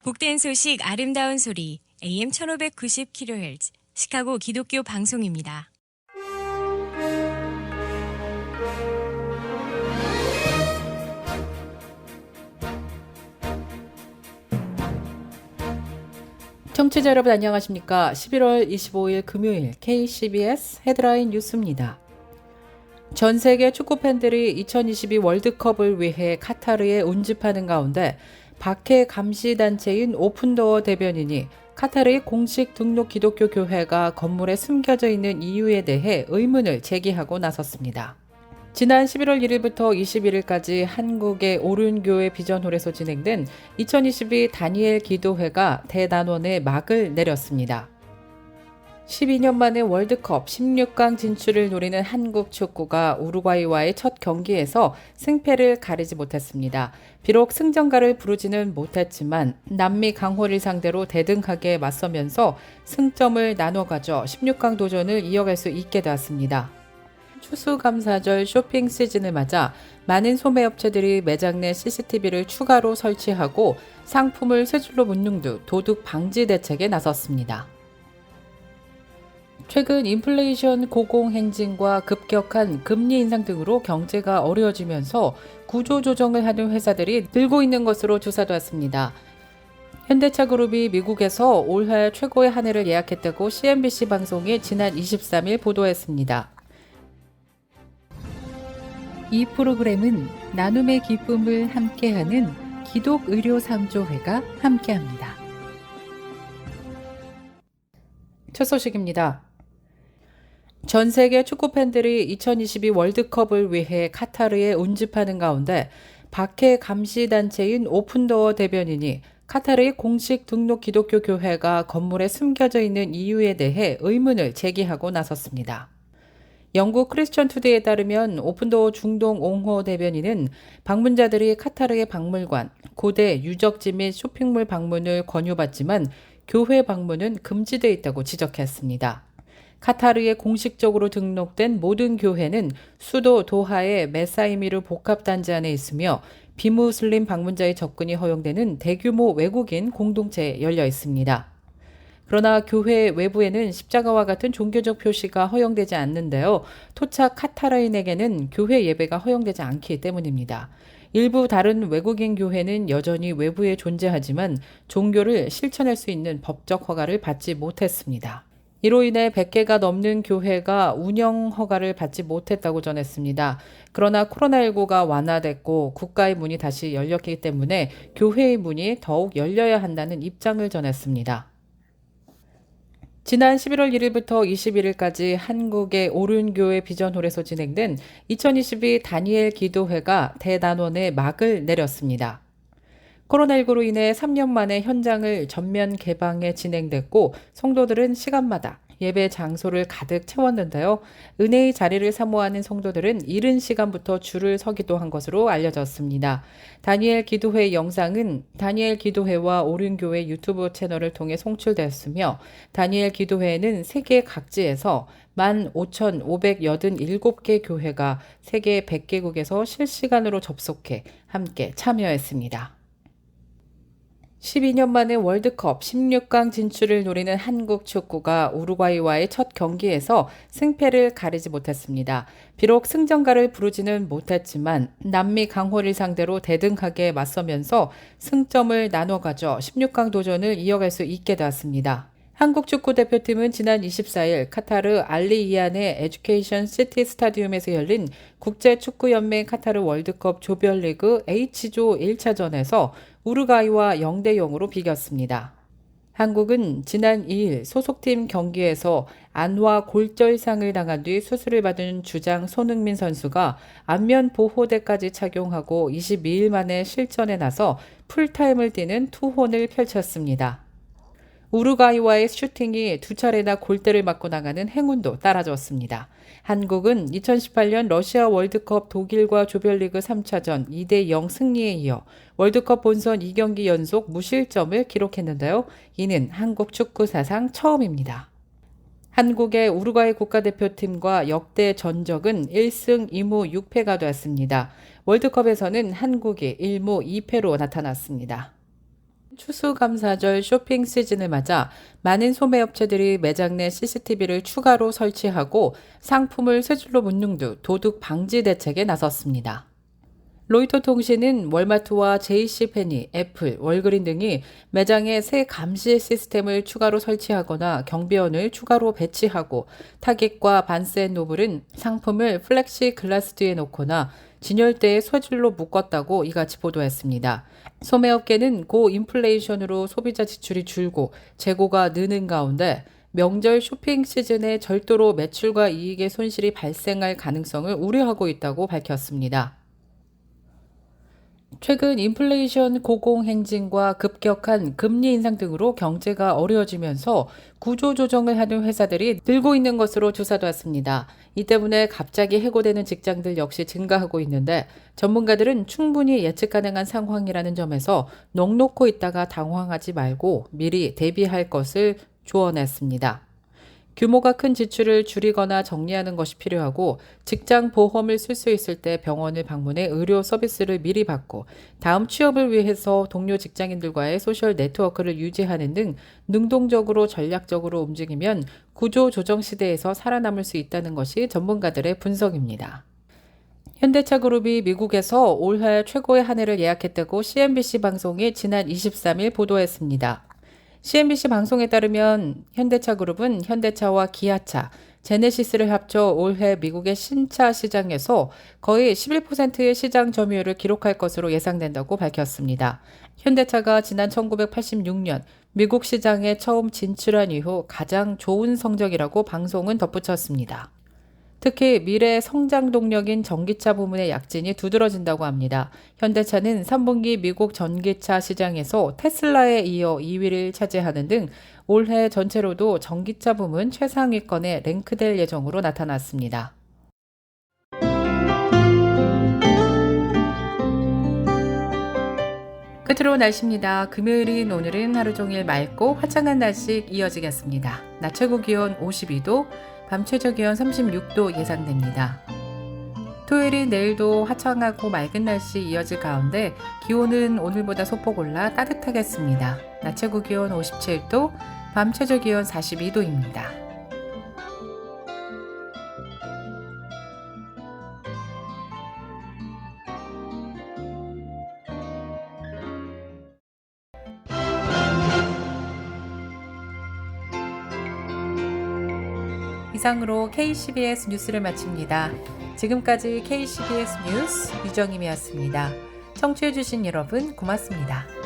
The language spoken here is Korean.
복된 소식 아름다운 소리 AM 1590kHz 시카고 기독교 방송입니다. 청취자 여러분 안녕하십니까? 11월 25일 금요일 KCBS 헤드라인 뉴스입니다. 전 세계 축구 팬들이 2022 월드컵을 위해 카타르에 운집하는 가운데 박해 감시단체인 오픈도어 대변인이 카타르의 공식 등록 기독교 교회가 건물에 숨겨져 있는 이유에 대해 의문을 제기하고 나섰습니다. 지난 11월 1일부터 21일까지 한국의 오륜교회 비전홀에서 진행된 2022 다니엘 기도회가 대난원의 막을 내렸습니다. 12년 만에 월드컵 16강 진출을 노리는 한국 축구가 우루과이와의 첫 경기에서 승패를 가리지 못했습니다. 비록 승전가를 부르지는 못했지만 남미 강호를 상대로 대등하게 맞서면서 승점을 나눠 가져 16강 도전을 이어갈 수 있게 되었습니다. 추수감사절 쇼핑 시즌을 맞아 많은 소매업체들이 매장 내 CCTV를 추가로 설치하고 상품을 세 줄로 묶는 등 도둑 방지 대책에 나섰습니다. 최근 인플레이션 고공행진과 급격한 금리 인상 등으로 경제가 어려워지면서 구조조정을 하는 회사들이 늘고 있는 것으로 조사되었습니다. 현대차 그룹이 미국에서 올해 최고의 한 해를 예약했다고 CNBC 방송이 지난 23일 보도했습니다. 이 프로그램은 나눔의 기쁨을 함께하는 기독의료상조회가 함께합니다. 첫 소식입니다. 전 세계 축구 팬들이 2022 월드컵을 위해 카타르에 운집하는 가운데 박해 감시단체인 오픈도어 대변인이 카타르의 공식 등록 기독교 교회가 건물에 숨겨져 있는 이유에 대해 의문을 제기하고 나섰습니다. 영국 크리스천 투데이에 따르면 오픈도어 중동 옹호 대변인은 방문자들이 카타르의 박물관, 고대 유적지 및 쇼핑몰 방문을 권유받지만 교회 방문은 금지되어 있다고 지적했습니다. 카타르에 공식적으로 등록된 모든 교회는 수도 도하의 메사이미르 복합단지 안에 있으며 비무슬림 방문자의 접근이 허용되는 대규모 외국인 공동체에 열려 있습니다. 그러나 교회 외부에는 십자가와 같은 종교적 표시가 허용되지 않는데요. 토착 카타르인에게는 교회 예배가 허용되지 않기 때문입니다. 일부 다른 외국인 교회는 여전히 외부에 존재하지만 종교를 실천할 수 있는 법적 허가를 받지 못했습니다. 이로 인해 100개가 넘는 교회가 운영 허가를 받지 못했다고 전했습니다. 그러나 코로나19가 완화됐고 국가의 문이 다시 열렸기 때문에 교회의 문이 더욱 열려야 한다는 입장을 전했습니다. 지난 11월 1일부터 21일까지 한국의 오륜교회 비전홀에서 진행된 2022 다니엘 기도회가 대난원의 막을 내렸습니다. 코로나19로 인해 3년 만에 현장을 전면 개방해 진행됐고 성도들은 시간마다 예배 장소를 가득 채웠는데요. 은혜의 자리를 사모하는 성도들은 이른 시간부터 줄을 서기도 한 것으로 알려졌습니다. 다니엘 기도회 영상은 다니엘 기도회와 오륜교회 유튜브 채널을 통해 송출되었으며 다니엘 기도회에는 세계 각지에서 15,587개 교회가 세계 100개국에서 실시간으로 접속해 함께 참여했습니다. 12년 만에 월드컵 16강 진출을 노리는 한국 축구가 우루과이와의 첫 경기에서 승패를 가리지 못했습니다. 비록 승전가를 부르지는 못했지만 남미 강호를 상대로 대등하게 맞서면서 승점을 나눠 가져 16강 도전을 이어갈 수 있게 되었습니다. 한국 축구 대표팀은 지난 24일 카타르 알리이안의 에듀케이션 시티 스타디움에서 열린 국제축구연맹 카타르 월드컵 조별리그 H조 1차전에서 우루과이와 0대0으로 비겼습니다. 한국은 지난 2일 소속팀 경기에서 안와 골절상을 당한 뒤 수술을 받은 주장 손흥민 선수가 안면 보호대까지 착용하고 22일 만에 실전에 나서 풀타임을 뛰는 투혼을 펼쳤습니다. 우루과이와의 슈팅이 두 차례나 골대를 맞고 나가는 행운도 따라줬습니다. 한국은 2018년 러시아 월드컵 독일과 조별리그 3차전 2대0 승리에 이어 월드컵 본선 2경기 연속 무실점을 기록했는데요. 이는 한국 축구 사상 처음입니다. 한국의 우루과이 국가대표팀과 역대 전적은 1승 2무 6패가 되었습니다. 월드컵에서는 한국이 1무 2패로 나타났습니다. 추수감사절 쇼핑 시즌을 맞아 많은 소매업체들이 매장 내 CCTV를 추가로 설치하고 상품을 세 줄로 묶는 등 도둑 방지 대책에 나섰습니다. 로이터 통신은 월마트와 JC페니, 애플, 월그린 등이 매장에 새 감시 시스템을 추가로 설치하거나 경비원을 추가로 배치하고 타깃과 반스앤노블은 상품을 플렉시 글라스 뒤에 놓거나 진열대에 쇠줄로 묶었다고 이같이 보도했습니다. 소매업계는 고 인플레이션으로 소비자 지출이 줄고 재고가 느는 가운데 명절 쇼핑 시즌에 절도로 매출과 이익의 손실이 발생할 가능성을 우려하고 있다고 밝혔습니다. 최근 인플레이션 고공행진과 급격한 금리 인상 등으로 경제가 어려워지면서 구조조정을 하는 회사들이 늘고 있는 것으로 조사되었습니다. 이 때문에 갑자기 해고되는 직장들 역시 증가하고 있는데 전문가들은 충분히 예측 가능한 상황이라는 점에서 넋놓고 있다가 당황하지 말고 미리 대비할 것을 조언했습니다. 규모가 큰 지출을 줄이거나 정리하는 것이 필요하고 직장 보험을 쓸 수 있을 때 병원을 방문해 의료 서비스를 미리 받고 다음 취업을 위해서 동료 직장인들과의 소셜 네트워크를 유지하는 등 능동적으로 전략적으로 움직이면 구조 조정 시대에서 살아남을 수 있다는 것이 전문가들의 분석입니다. 현대차 그룹이 미국에서 올해 최고의 한 해를 예약했다고 CNBC 방송이 지난 23일 보도했습니다. CNBC 방송에 따르면 현대차 그룹은 현대차와 기아차, 제네시스를 합쳐 올해 미국의 신차 시장에서 거의 11%의 시장 점유율을 기록할 것으로 예상된다고 밝혔습니다. 현대차가 지난 1986년 미국 시장에 처음 진출한 이후 가장 좋은 성적이라고 방송은 덧붙였습니다. 특히 미래 성장 동력인 전기차 부문의 약진이 두드러진다고 합니다. 현대차는 3분기 미국 전기차 시장에서 테슬라에 이어 2위를 차지하는 등 올해 전체로도 전기차 부문 최상위권에 랭크될 예정으로 나타났습니다. 끝으로 날씨입니다. 금요일인 오늘은 하루 종일 맑고 화창한 날씨 이어지겠습니다. 낮 최고 기온 52도, 밤 최저 기온 36도 예상됩니다. 토요일인 내일도 화창하고 맑은 날씨 이어질 가운데 기온은 오늘보다 소폭 올라 따뜻하겠습니다. 낮 최고 기온 57도, 밤 최저 기온 42도입니다. 이상으로 KCBS 뉴스를 마칩니다. 지금까지 KCBS 뉴스 유정임이었습니다. 청취해주신 여러분 고맙습니다.